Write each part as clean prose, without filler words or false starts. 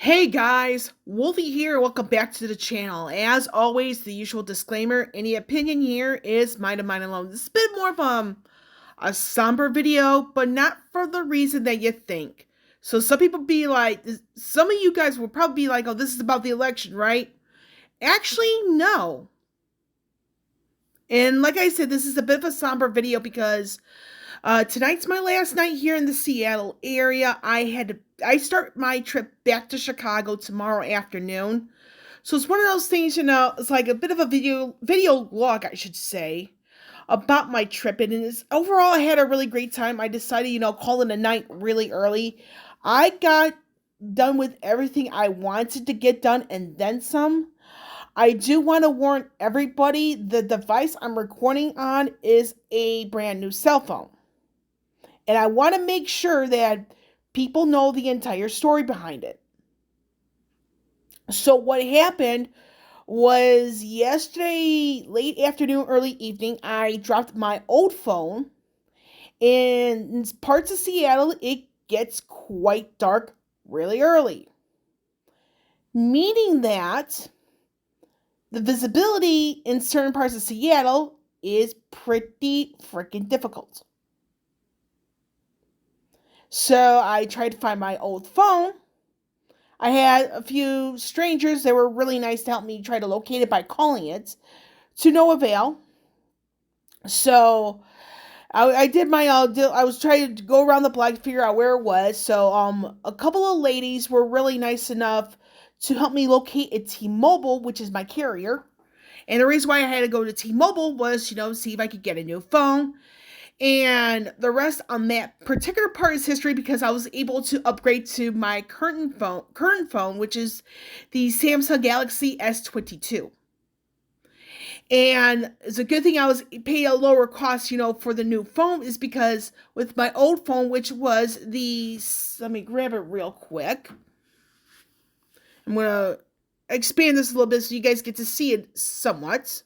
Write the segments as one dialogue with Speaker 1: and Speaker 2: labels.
Speaker 1: Hey guys, Wolfie here. Welcome back to the channel. As always, the usual disclaimer: any opinion here is mine and mine alone. This is a bit more of a somber video, but not for the reason that you think. So some people be like, some of you guys will probably be like, "Oh, this is about the election, right?" Actually, no. And like I said, this is a bit of a somber video because tonight's my last night here in the Seattle area. I start my trip back to Chicago tomorrow afternoon. So it's one of those things, it's like a bit of a video log, I should say, about my trip. And it's overall I had a really great time. I decided, call it a night really early. I got done with everything I wanted to get done and then some. I do want to warn everybody the device I'm recording on is a brand new cell phone. And I want to make sure that people know the entire story behind it. So what happened was yesterday, late afternoon, early evening, I dropped my old phone. In parts of Seattle, it gets quite dark really early. Meaning that the visibility in certain parts of Seattle is pretty freaking difficult. So I tried to find my old phone. I had a few strangers that were really nice to help me try to locate it by calling it, to no avail. So I did my I was trying to go around the block to figure out where it was. So a couple of ladies were really nice enough to help me locate a T-Mobile, which is my carrier. And the reason why I had to go to T-Mobile was, see if I could get a new phone. And the rest on that particular part is history because I was able to upgrade to my current phone, which is the Samsung Galaxy S22. And it's a good thing I was paying a lower cost, for the new phone, is because with my old phone, which was let me grab it real quick. I'm going to expand this a little bit so you guys get to see it somewhat.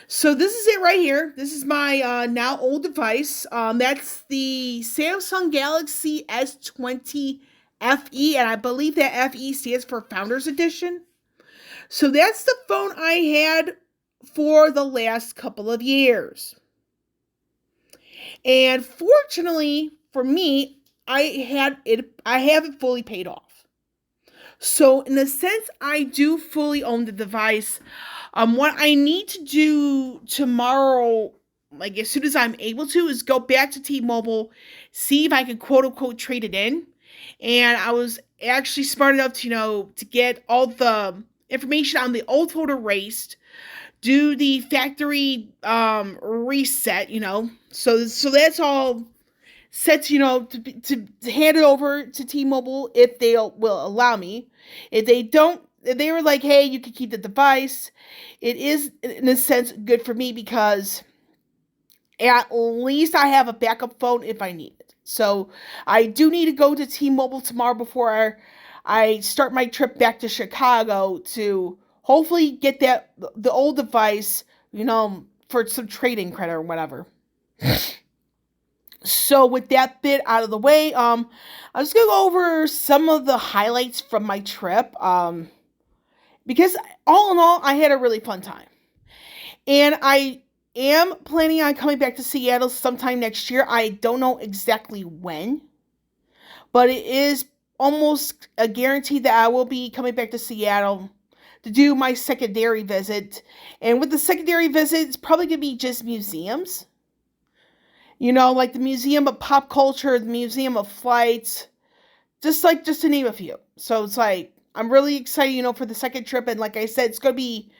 Speaker 1: So this is it right here. This is my now old device. That's the Samsung Galaxy S20 FE, and I believe that FE stands for Founders Edition. So that's the phone I had for the last couple of years. And fortunately for me, I have it fully paid off. So in a sense, I do fully own the device. What I need to do tomorrow, like as soon as I'm able to, is go back to T-Mobile, see if I can quote unquote trade it in. And I was actually smart enough to, to get all the information on the old phone erased, do the factory reset, So that's all set, to hand it over to T-Mobile if they will allow me. If they don't, they were like, hey, you can keep the device. It is, in a sense, good for me because at least I have a backup phone if I need it. So I do need to go to T-Mobile tomorrow before I start my trip back to Chicago to hopefully get the old device, for some trading credit or whatever. So with that bit out of the way, I'm just gonna go over some of the highlights from my trip. Because all in all, I had a really fun time. And I am planning on coming back to Seattle sometime next year. I don't know exactly when, but it is almost a guarantee that I will be coming back to Seattle to do my secondary visit. And with the secondary visit, it's probably going to be just museums. Like the Museum of Pop Culture, the Museum of Flights, just to name a few. So it's like, I'm really excited, for the second trip. And like I said, it's going to be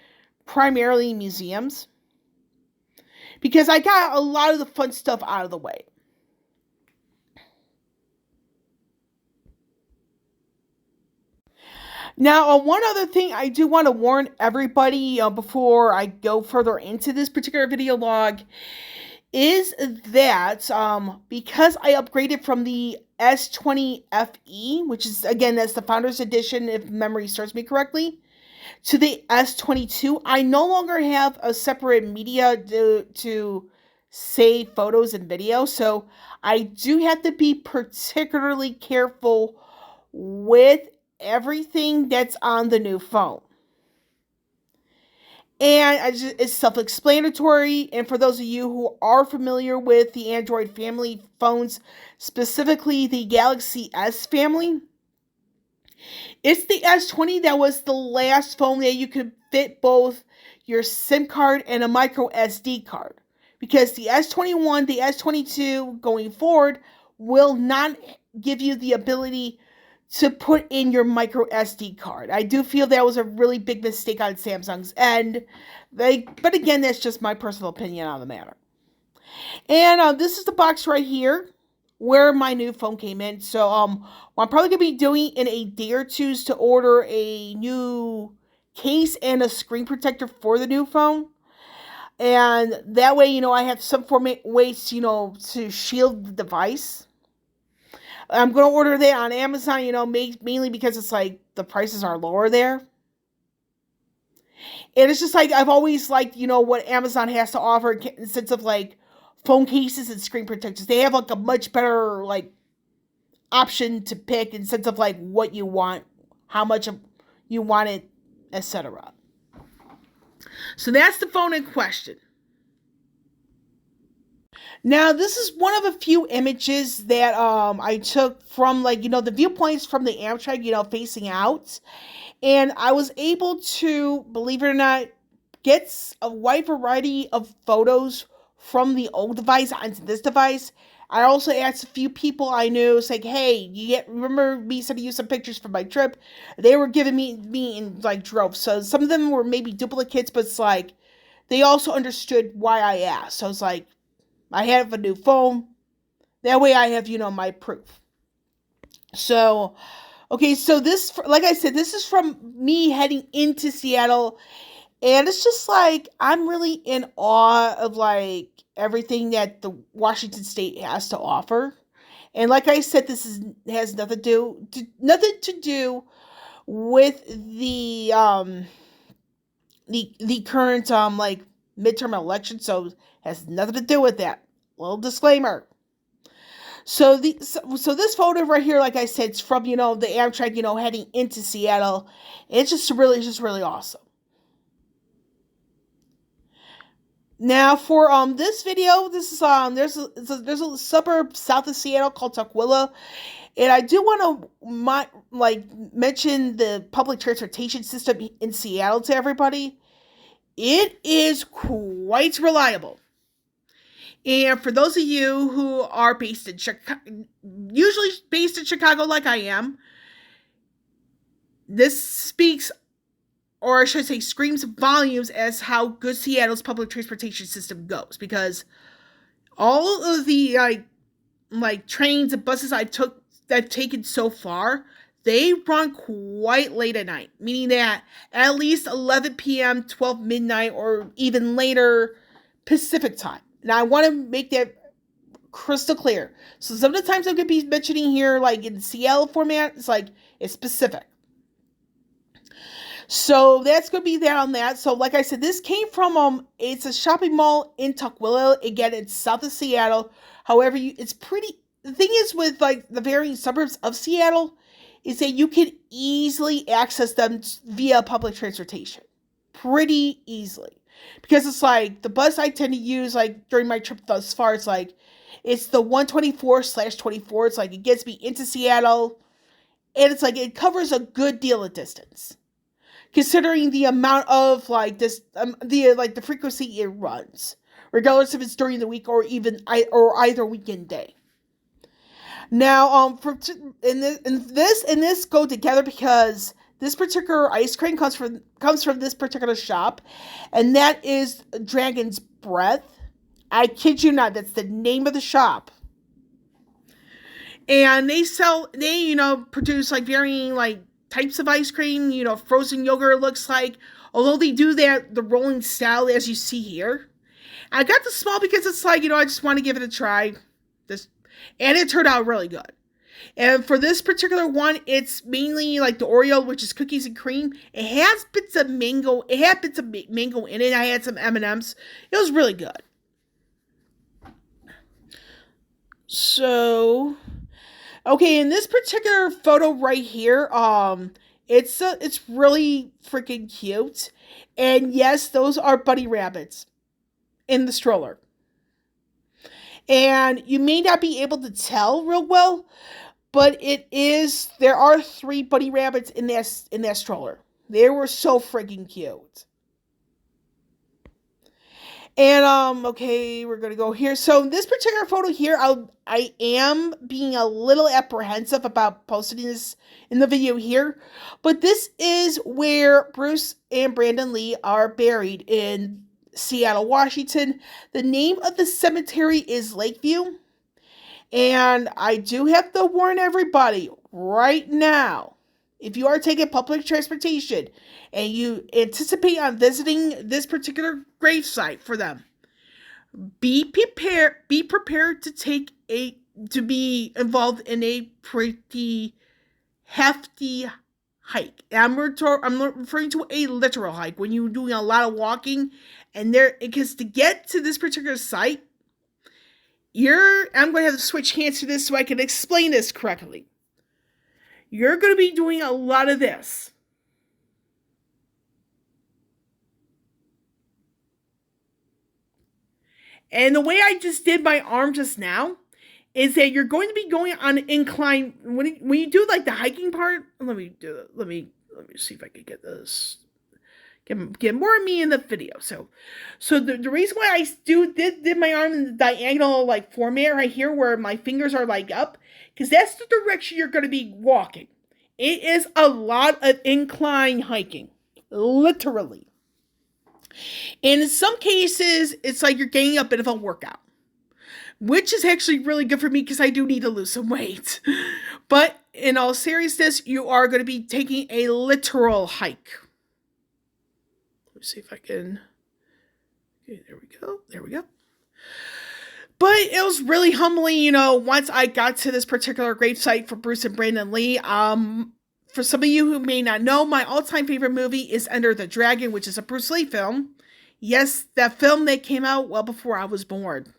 Speaker 1: primarily museums because I got a lot of the fun stuff out of the way. Now, one other thing I do want to warn everybody before I go further into this particular video log is that because I upgraded from the S20 FE, which is, again, that's the Founders Edition, if memory serves me correctly, to the S22, I no longer have a separate media to save photos and video, so I do have to be particularly careful with everything that's on the new phone. And it's self-explanatory. And for those of you who are familiar with the Android family phones, specifically the Galaxy S family, it's the S20 that was the last phone that you could fit both your SIM card and a micro SD card. Because the S21, the S22 going forward will not give you the ability to put in your micro SD card. I do feel that was a really big mistake on Samsung's end. But again, that's just my personal opinion on the matter. And this is the box right here where my new phone came in. So what I'm probably going to be doing in a day or two is to order a new case and a screen protector for the new phone. And that way, I have some ways, to shield the device. I'm going to order that on Amazon, mainly because it's like the prices are lower there. And it's just like, I've always liked, what Amazon has to offer in the sense of like phone cases and screen protectors. They have like a much better like option to pick in the sense of like what you want, how much you want it, etc. So that's the phone in question. Now, this is one of a few images that I took from the viewpoints from the Amtrak, facing out. And I was able to, believe it or not, get a wide variety of photos from the old device onto this device. I also asked a few people I knew, saying, hey, remember me sending you some pictures from my trip? They were giving me in like droves. So some of them were maybe duplicates, but it's like, they also understood why I asked. So it's like, I have a new phone. That way I have, my proof. So, okay, so this, like I said, this is from me heading into Seattle. And it's just like, I'm really in awe of like everything that the Washington State has to offer. And like I said, has nothing to do with the current like midterm election, so has nothing to do with that. Little disclaimer. So this photo right here, like I said, it's from the Amtrak, heading into Seattle. It's just really awesome. Now for this video, this is there's a suburb south of Seattle called Tukwila, and I do want to mention the public transportation system in Seattle to everybody. It is quite reliable. And for those of you who are based in Chicago, usually based in Chicago like I am, this speaks, or I should say screams volumes as how good Seattle's public transportation system goes. Because all of the like trains and buses I've taken so far, they run quite late at night. Meaning that at least 11 p.m., 12 midnight, or even later Pacific time. And I want to make that crystal clear. So some of the times I'm going to be mentioning here, like in Seattle format, it's specific. So that's going to be there on that. So like I said, this came from, it's a shopping mall in Tukwila. Again, it's south of Seattle. However, the thing is with like the varying suburbs of Seattle is that you can easily access them via public transportation. Pretty easily. Because it's like the bus I tend to use like during my trip thus far, it's the 124/24. It's like it gets me into Seattle, and it's like it covers a good deal of distance, considering the amount of the frequency it runs, regardless if it's during the week or even either weekend day. Now, this go together because this particular ice cream comes from this particular shop, and that is Dragon's Breath. I kid you not, that's the name of the shop. And they produce like varying like types of ice cream, frozen yogurt looks like. Although they do the rolling style as you see here. I got the small because it's like, I just want to give it a try. And it turned out really good. And for this particular one, it's mainly like the Oreo, which is cookies and cream. It has bits of mango. It had bits of mango in it. I had some M&Ms. It was really good. So, Okay, in this particular photo right here, it's really freaking cute. And yes, those are bunny rabbits in the stroller. And you may not be able to tell real well, but there are three bunny rabbits in that stroller. They were so freaking cute. And okay, we're gonna go here. So this particular photo here, I am being a little apprehensive about posting this in the video here, but this is where Bruce and Brandon Lee are buried in Seattle, Washington. The name of the cemetery is Lakeview, and I do have to warn everybody right now. If you are taking public transportation and you anticipate on visiting this particular gravesite for them, be prepared to be involved in a pretty hefty hike. I'm referring to a literal hike when you're doing a lot of walking, and because to get to this particular site, I'm going to have to switch hands to this so I can explain this correctly. You're going to be doing a lot of this. And the way I just did my arm just now is that you're going to be going on an incline when you do like the hiking part. Let me see if I can get this. Get more of me in the video. So the reason why I did my arm in the diagonal like format right here, where my fingers are like up, because that's the direction you're going to be walking. It is a lot of incline hiking, literally. And in some cases, it's like you're getting a bit of a workout, which is actually really good for me because I do need to lose some weight. But in all seriousness, you are going to be taking a literal hike. Let's see if I can. Okay, there we go. There we go. But it was really humbling, once I got to this particular gravesite for Bruce and Brandon Lee. For some of you who may not know, my all-time favorite movie is Enter the Dragon, which is a Bruce Lee film. Yes, that film that came out well before I was born.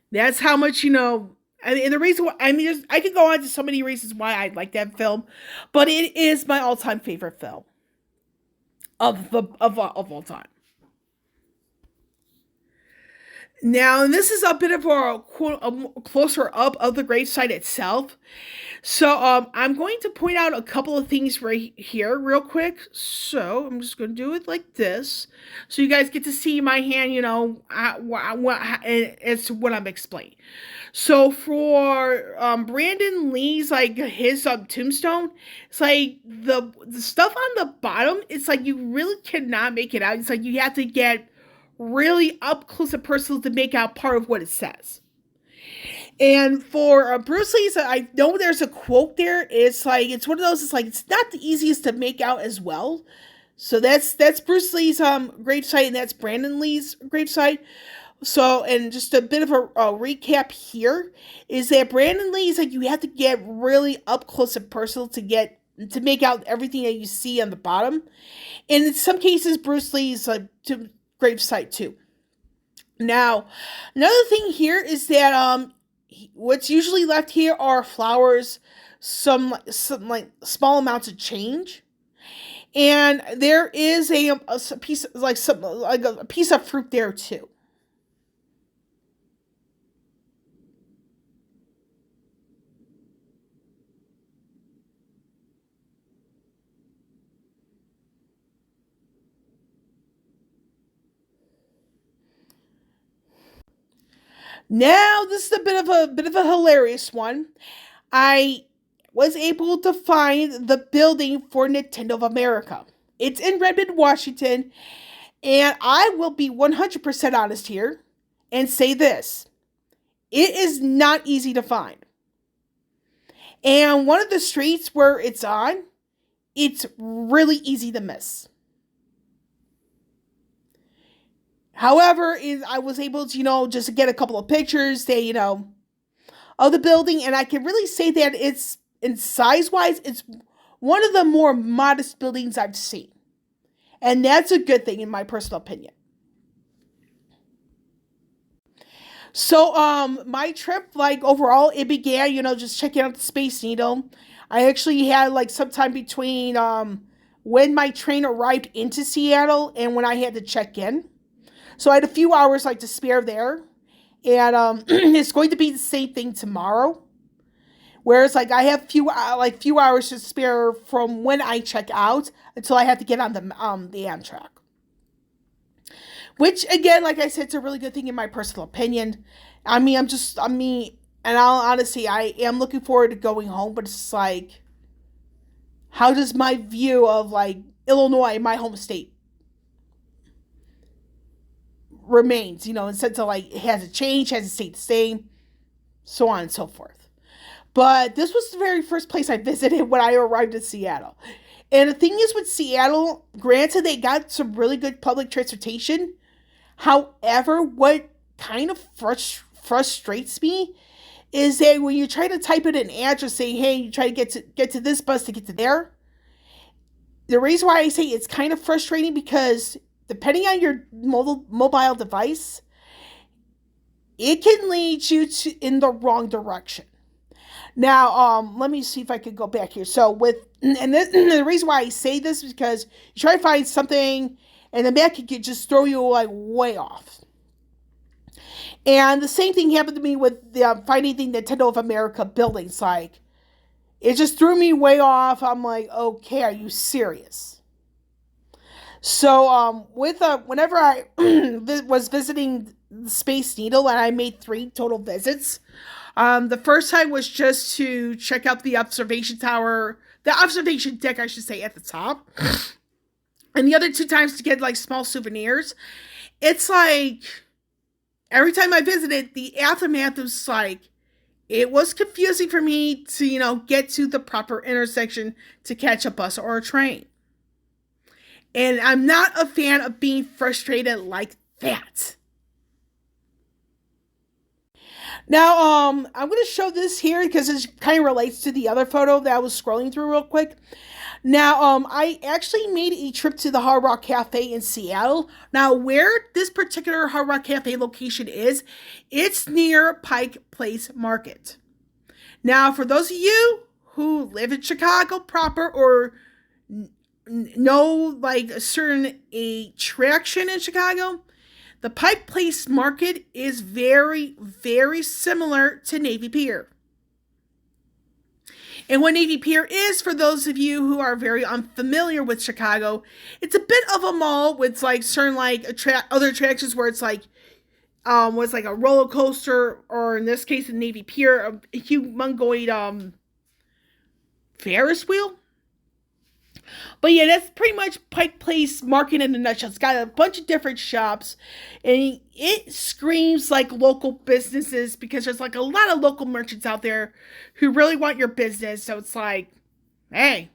Speaker 1: That's how much, and the reason why, I could go on to so many reasons why I like that film, but it is my all-time favorite film of all time. Now, this is a bit of a closer up of the gravesite itself. So, I'm going to point out a couple of things right here real quick. So, I'm just going to do it like this. So, you guys get to see my hand, as to what I'm explaining. So, for Brandon Lee's, like, his tombstone, it's like the stuff on the bottom, it's like you really cannot make it out. It's like you have to get really up close and personal to make out part of what it says. And for Bruce Lee's, I know there's a quote there. It's one of those. It's like it's not the easiest to make out as well. So that's Bruce Lee's gravesite, and that's Brandon Lee's gravesite. So, and just a bit of a recap here is that Brandon Lee's like you have to get really up close and personal to make out everything that you see on the bottom. And in some cases, Bruce Lee's gravesite too. Now, another thing here is that what's usually left here are flowers, some like small amounts of change, and there is a piece a piece of fruit there too. Now, this is a bit of a hilarious one. I was able to find the building for Nintendo of America. It's in Redmond, Washington, and I will be 100% honest here and say this. It is not easy to find. And one of the streets where it's on, it's really easy to miss. However, I was able to, just get a couple of pictures, of the building, and I can really say that it's, in size-wise, it's one of the more modest buildings I've seen. And that's a good thing, in my personal opinion. So, my trip, like overall, it began, just checking out the Space Needle. I actually had like some time between when my train arrived into Seattle and when I had to check in. So I had a few hours like to spare there, and it's going to be the same thing tomorrow. Whereas like I have few hours to spare from when I check out until I have to get on the Amtrak. Which again, like I said, it's a really good thing in my personal opinion. And I'll honestly, I am looking forward to going home, but it's like, how does my view of like Illinois, my home state, remains? Instead of like, has it changed? Has it stayed the same? So on and so forth. But this was the very first place I visited when I arrived in Seattle. And the thing is with Seattle, granted, they got some really good public transportation. However, what kind of frustrates me is that when you try to type in an address saying, hey, you try to get to this bus to get to there, the reason why I say it's kind of frustrating because depending on your mobile device, it can lead you in the wrong direction. Now, let me see if I could go back here. So the reason why I say this is because you try to find something and the map could just throw you like way off. And the same thing happened to me with finding the Nintendo of America buildings. Like, it just threw me way off. I'm like, okay, are you serious? So, whenever I was visiting the Space Needle, and I made 3 total visits. The first time was just to check out the observation tower, the observation deck, I should say, at the top. And the other 2 times to get like small souvenirs. It's like every time I visited, the aftermath was like, it was confusing for me to, get to the proper intersection to catch a bus or a train. And I'm not a fan of being frustrated like that. Now, I'm going to show this here because it kind of relates to the other photo that I was scrolling through real quick. Now, I actually made a trip to the Hard Rock Cafe in Seattle. Now, where this particular Hard Rock Cafe location is, it's near Pike Place Market. Now, for those of you who live in Chicago proper or know like a certain attraction in Chicago, the Pike Place Market is very, very similar to Navy Pier. And what Navy Pier is, for those of you who are very unfamiliar with Chicago, it's a bit of a mall with like certain like other attractions where it's like was like a roller coaster, or in this case, the Navy Pier, a humongous Ferris wheel. But yeah, that's pretty much Pike Place Market in a nutshell. It's got a bunch of different shops, and it screams like local businesses because there's like a lot of local merchants out there who really want your business. So it's like, hey,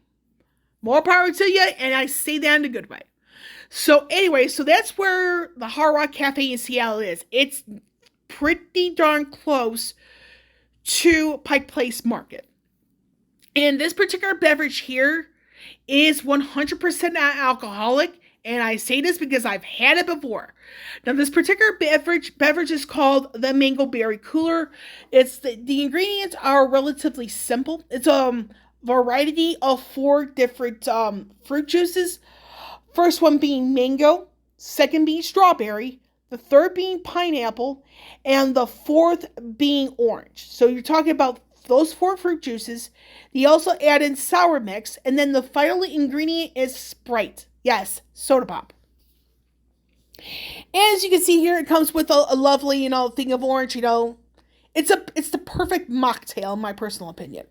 Speaker 1: more power to you, and I say that in a good way. So anyway, so that's where the Hard Rock Cafe in Seattle is. It's pretty darn close to Pike Place Market. And this particular beverage here is 100% non-alcoholic, and I say this because I've had it before. Now, this particular beverage is called the Mango Berry Cooler. It's the ingredients are relatively simple. It's a variety of 4 different fruit juices. First one being mango, second being strawberry, the third being pineapple, and the fourth being orange. So you're talking about those 4 fruit juices. They also add in sour mix, and then the final ingredient is Sprite. Yes, soda pop. And as you can see here, it comes with a lovely, thing of orange. It's the perfect mocktail, in my personal opinion.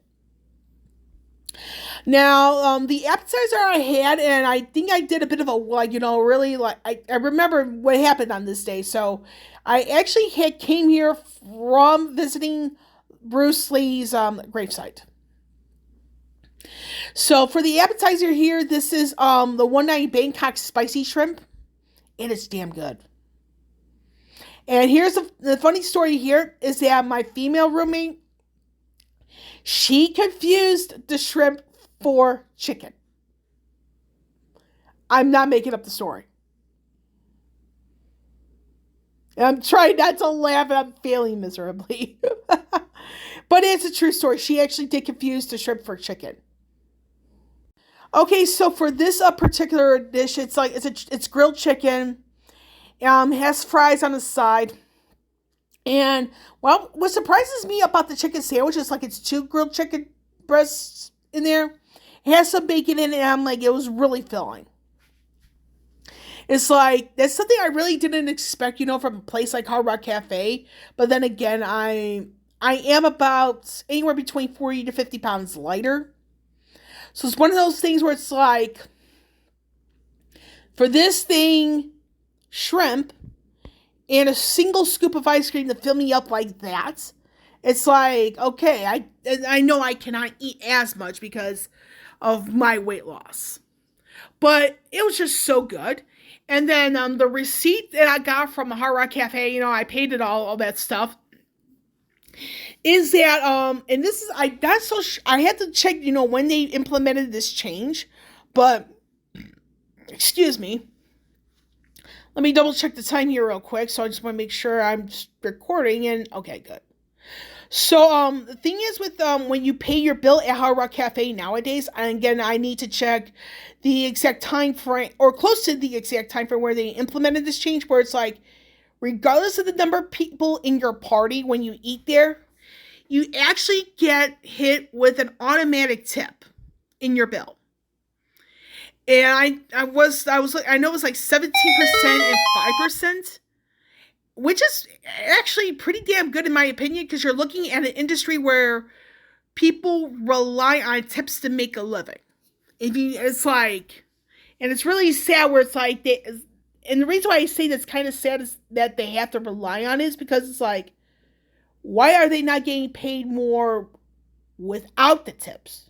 Speaker 1: Now, the appetizer I had, and I think I did a bit of really I remember what happened on this day. So I actually came here from visiting Bruce Lee's gravesite. So for the appetizer here, this is the one night Bangkok spicy shrimp, and it's damn good. And here's the funny story here is that my female roommate, she confused the shrimp for chicken. I'm not making up the story. I'm trying not to laugh and I'm failing miserably. But it's a true story. She actually did confuse the shrimp for chicken. Okay, so for this particular dish, it's grilled chicken. It has fries on the side. And well, what surprises me about the chicken sandwich is like it's two grilled chicken breasts in there. It has some bacon in it, and I'm like, it was really filling. It's like that's something I really didn't expect, from a place like Hard Rock Cafe. But then again, I am about anywhere between 40 to 50 pounds lighter. So it's one of those things where it's like, for this thing, shrimp, and a single scoop of ice cream to fill me up like that, it's like, okay, I know I cannot eat as much because of my weight loss. But it was just so good. And then the receipt that I got from the Hard Rock Cafe, I paid it all that stuff. Is that and this is I had to check, when they implemented this change, but excuse me. Let me double check the time here real quick. So I just want to make sure I'm recording, and okay, good. So the thing is with when you pay your bill at Hard Rock Cafe nowadays, and again I need to check the exact time frame or close to the exact time frame where they implemented this change, where it's like, regardless of the number of people in your party when you eat there, you actually get hit with an automatic tip in your bill. And I know it was like 17% and 5%, which is actually pretty damn good in my opinion, because you're looking at an industry where people rely on tips to make a living. It's like, and it's really sad where it's like and the reason why I say that's kind of sad is that they have to rely on it is because it's like, why are they not getting paid more without the tips?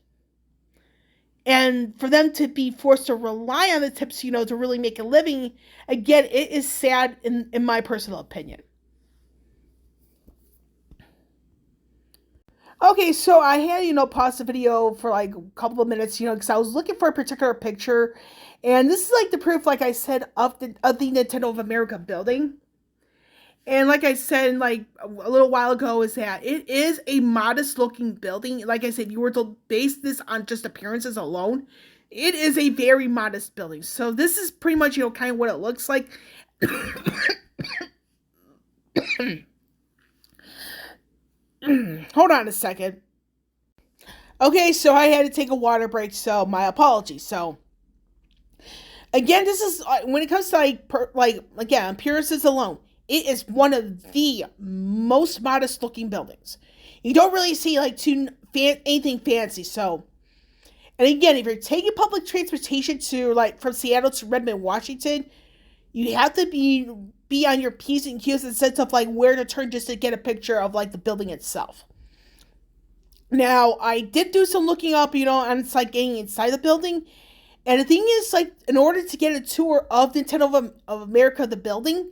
Speaker 1: And for them to be forced to rely on the tips, to really make a living, again, it is sad in my personal opinion. Okay, so I had, pause the video for like a couple of minutes, because I was looking for a particular picture. And this is like the proof, like I said, of the Nintendo of America building. And like I said, like a little while ago, is that it is a modest looking building. Like I said, if you were to base this on just appearances alone, it is a very modest building. So this is pretty much, kind of what it looks like. Hold on a second. Okay, so I had to take a water break, so my apologies. So again, this is when it comes to again, appearances alone, it is one of the most modest looking buildings. You don't really see anything fancy. So, and again, if you're taking public transportation to from Seattle to Redmond, Washington, you have to be on your P's and Q's in the sense of where to turn just to get a picture of the building itself. Now, I did do some looking up, on getting inside the building. And the thing is, in order to get a tour of Nintendo of America, the building,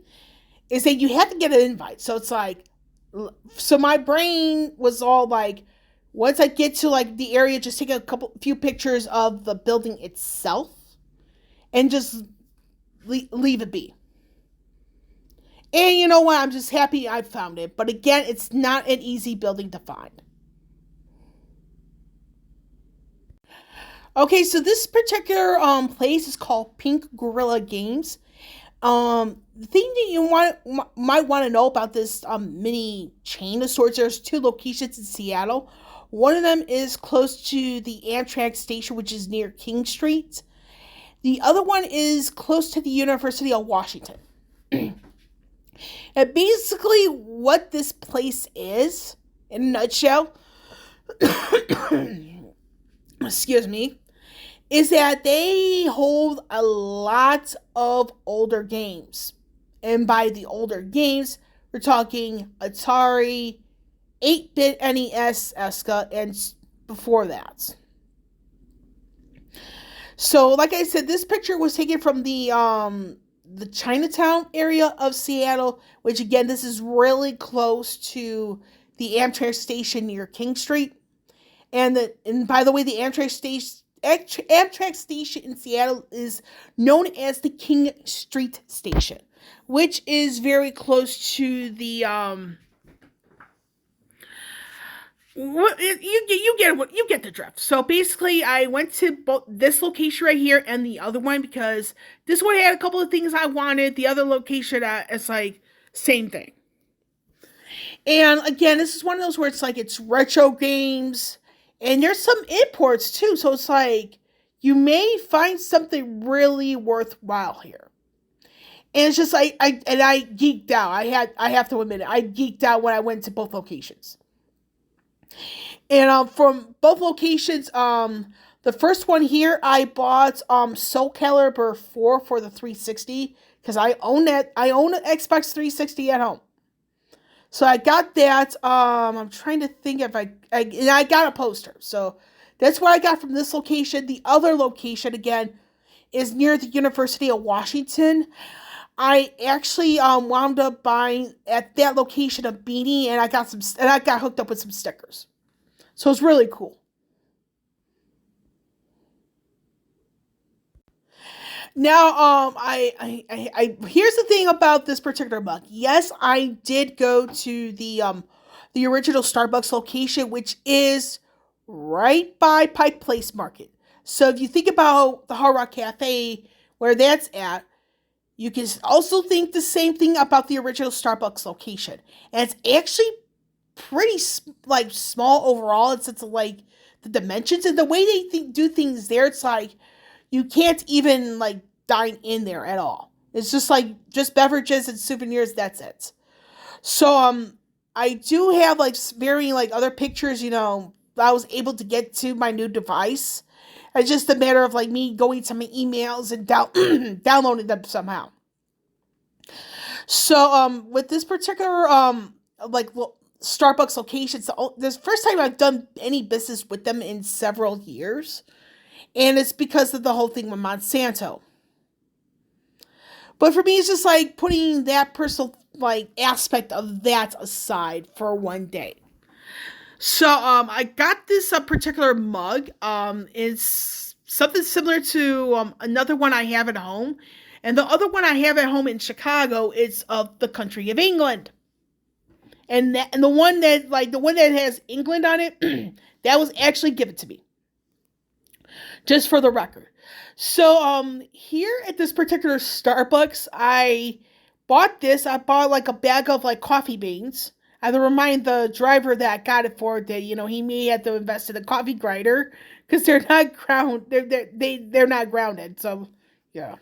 Speaker 1: is that you have to get an invite. So it's so my brain was all once I get to the area, just take few pictures of the building itself and just leave it be. And you know what? I'm just happy I found it. But again, it's not an easy building to find. Okay, so this particular place is called Pink Gorilla Games. The thing that you might want to know about this mini chain of sorts, there's two locations in Seattle. One of them is close to the Amtrak station, which is near King Street. The other one is close to the University of Washington. And basically what this place is, in a nutshell, excuse me, is that they hold a lot of older games. And by the older games, we're talking Atari, 8-bit NES, ESCA, and before that. So, like I said, this picture was taken from the Chinatown area of Seattle, which again, this is really close to the Amtrak station near King Street. And by the way, the Amtrak station in Seattle is known as the King Street Station. which is very close to the you get the drift. So basically, I went to both this location right here and the other one because this one had a couple of things I wanted. The other location, it's like same thing. And again, this is one of those where it's like it's retro games, and there's some imports too. So it's like you may find something really worthwhile here. And it's just I geeked out. I have to admit it. I geeked out when I went to both locations. And from both locations, the first one here I bought Soul Calibur 4 for the 360 because I own that. I own an Xbox 360 at home. So I got that. I'm trying to think if and I got a poster. So that's what I got from this location. The other location again is near the University of Washington. I actually wound up buying at that location a beanie, and I got hooked up with some stickers. So it's really cool. Now, here's the thing about this particular mug. Yes, I did go to the original Starbucks location, which is right by Pike Place Market. So if you think about the Hard Rock Cafe, where that's at, you can also think the same thing about the original Starbucks location. And it's actually pretty like small overall. It's like the dimensions and the way they do things there. It's like you can't even like dine in there at all. It's just like just beverages and souvenirs. That's it. So I do have like very like other pictures. I was able to get to my new device. It's just a matter of like me going to my emails and downloading them somehow. So with this particular Starbucks location, this first time I've done any business with them in several years, and it's because of the whole thing with Monsanto. But for me, it's just like putting that personal like aspect of that aside for one day. So I got this particular mug. It's something similar to another one I have at home, and the other one I have at home in Chicago is of the country of England. And the one that has England on it, that was actually given to me. Just for the record. So here at this particular Starbucks, I bought this. I bought like a bag of like coffee beans. I have to remind the driver that I got it for that he may have to invest in a coffee grinder because they're not they're not grounded. So yeah.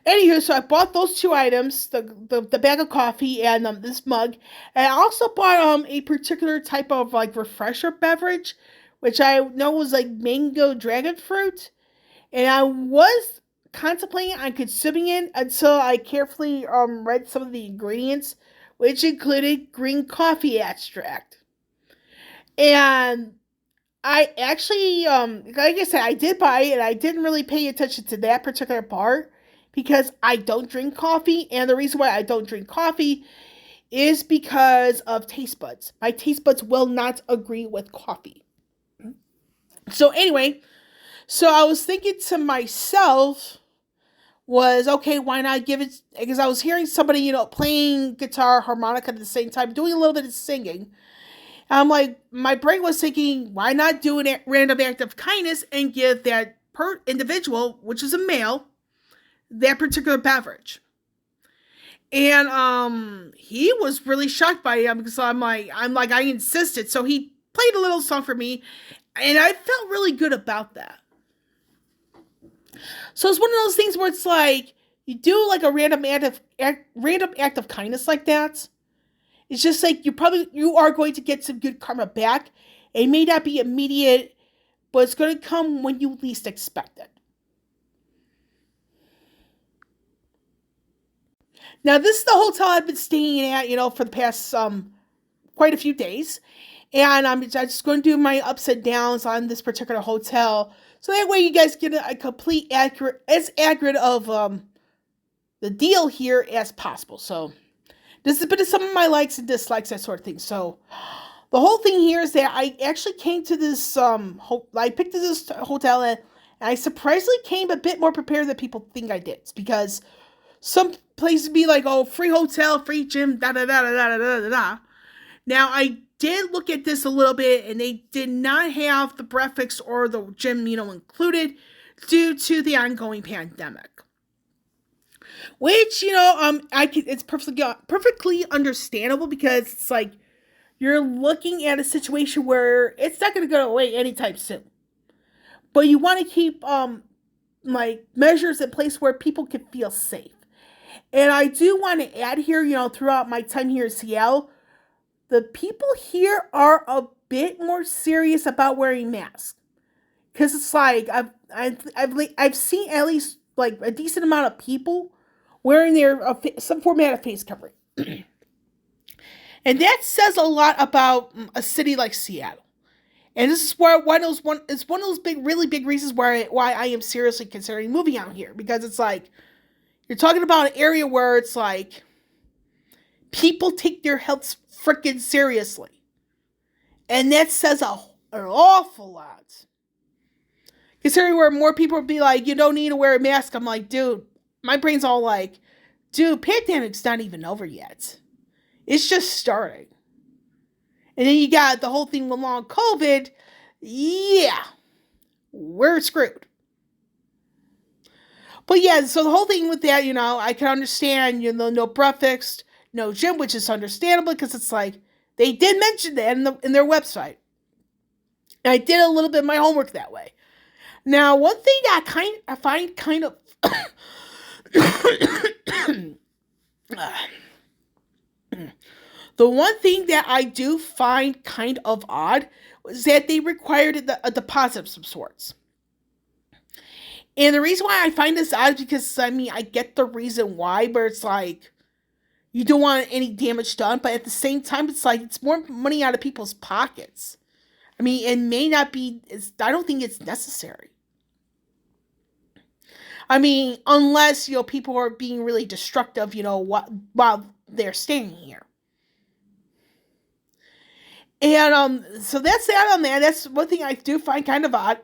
Speaker 1: Anywho, so I bought those two items, the bag of coffee and this mug. And I also bought a particular type of like refresher beverage, which I know was like mango dragon fruit. And I was contemplating on consuming it until I carefully read some of the ingredients, which included green coffee extract. And I actually, like I said, I did buy it, and I didn't really pay attention to that particular part because I don't drink coffee, and the reason why I don't drink coffee is because of taste buds. My taste buds will not agree with coffee. So anyway, so I was thinking to myself, was okay, why not give it, because I was hearing somebody, playing guitar, harmonica at the same time, doing a little bit of singing. And I'm like, my brain was thinking, why not do a random act of kindness and give that individual, which is a male, that particular beverage. And he was really shocked by it because I insisted. So he played a little song for me, and I felt really good about that. So it's one of those things where it's like you do like a random act of kindness like that. It's just like you are going to get some good karma back. It may not be immediate, but it's going to come when you least expect it. Now, this is the hotel I've been staying at, for the past quite a few days. And I'm just going to do my ups and downs on this particular hotel. So that way you guys get a complete accurate of the deal here as possible. So this is a bit of some of my likes and dislikes, that sort of thing. So the whole thing here is that I actually came to this, I picked this hotel and I surprisingly came a bit more prepared than people think I did. Because Some places be like, oh, free hotel, free gym, da da da da da da da da. Now, I did look at this a little bit, and they did not have the breakfast or the gym, included due to the ongoing pandemic. Which, it's perfectly understandable because it's like you're looking at a situation where it's not going to go away anytime soon. But you want to keep like measures in place where people can feel safe. And I do want to add here, throughout my time here in Seattle, the people here are a bit more serious about wearing masks. Because it's like I've seen at least like a decent amount of people wearing some format of face covering. And that says a lot about a city like Seattle. And this is where it's one of those really big reasons why I am seriously considering moving out here, because it's like you're talking about an area where it's like people take their health freaking seriously, and that says an awful lot. Considering where more people would be like, you don't need to wear a mask. I'm like, dude, my brain's all like, dude, pandemic's not even over yet. It's just starting. And then you got the whole thing with long COVID. Yeah, we're screwed. But yeah, so the whole thing with that, I can understand, no breakfast, no gym, which is understandable because it's like they did mention that in their website. And I did a little bit of my homework that way. Now, one thing that I find kind of the one thing that I do find kind of odd was that they required a deposit of some sorts. And the reason why I find this odd is because, I get the reason why, where it's like, you don't want any damage done, but at the same time, it's like, it's more money out of people's pockets. It may not be, I don't think it's necessary. Unless, people are being really destructive, while they're staying here. And so that's that on that. That's one thing I do find kind of odd.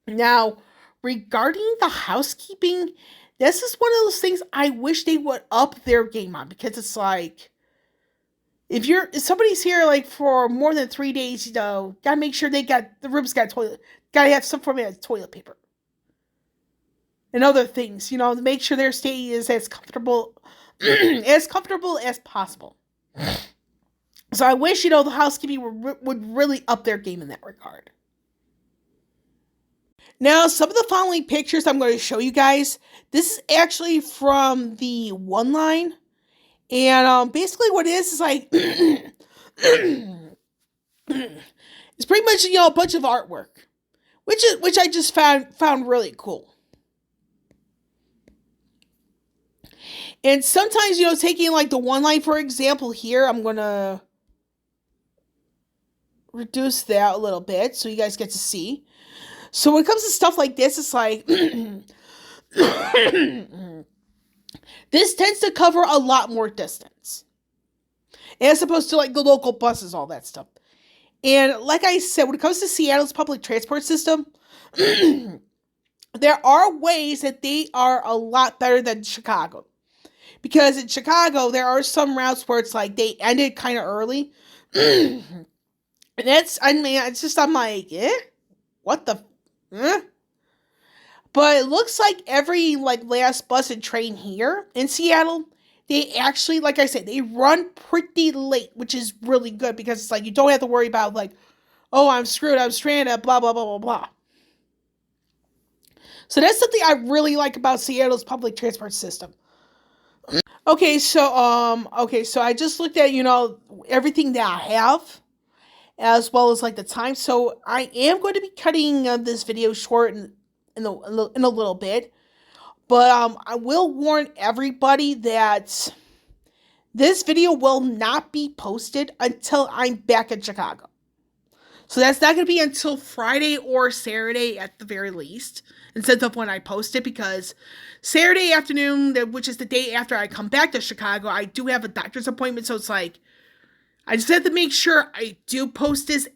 Speaker 1: Now, regarding the housekeeping, this is one of those things I wish they would up their game on, because it's like, if somebody's here like for more than 3 days, gotta make sure the room's got toilet, gotta have some form of toilet paper and other things, to make sure their stay is as comfortable as possible. So I wish, the housekeeping would really up their game in that regard. Now, some of the following pictures I'm going to show you guys, this is actually from the One Line. And basically what it is like, it's pretty much, a bunch of artwork, which I just found really cool. And sometimes, taking like the One Line, for example, here, I'm going to reduce that a little bit so you guys get to see. So when it comes to stuff like this, it's like, this tends to cover a lot more distance, as opposed to like the local buses, all that stuff. And like I said, when it comes to Seattle's public transport system, there are ways that they are a lot better than Chicago. Because in Chicago, there are some routes where it's like they ended kind of early. And it's just, I'm like, what the, But it looks like every like last bus and train here in Seattle, they actually, like I said, they run pretty late, which is really good because it's like you don't have to worry about like, oh, I'm screwed, I'm stranded, blah, blah, blah, blah, blah. So that's something I really like about Seattle's public transport system. Okay, so I just looked at, everything that I have, as well as like the time. So I am going to be cutting this video short in a little bit, but I will warn everybody that this video will not be posted until I'm back in Chicago. So that's not going to be until Friday or Saturday at the very least, instead of when I post it, because Saturday afternoon, which is the day after I come back to Chicago, I do have a doctor's appointment, so it's like, I just have to make sure I do post this